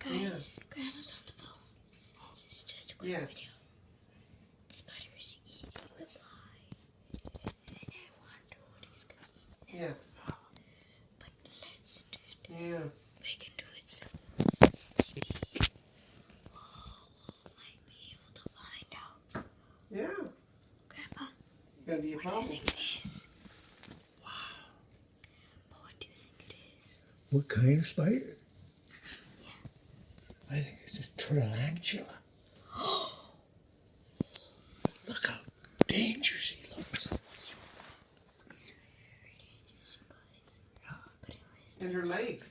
Guys, Grandma's on the phone. This is just a quick video. The spider's eating the fly. And I wonder what he's going to eat next. But let's do it. Yeah. We can do it soon. Maybe we might be able to find out. Yeah. Grandpa, It's going to be a what do problem. you think it is? Wow. But what do you think it is? What kind of spider? Yeah. I think it's a tarantula. Look how dangerous he looks. It's very dangerous, you guys. And her leg.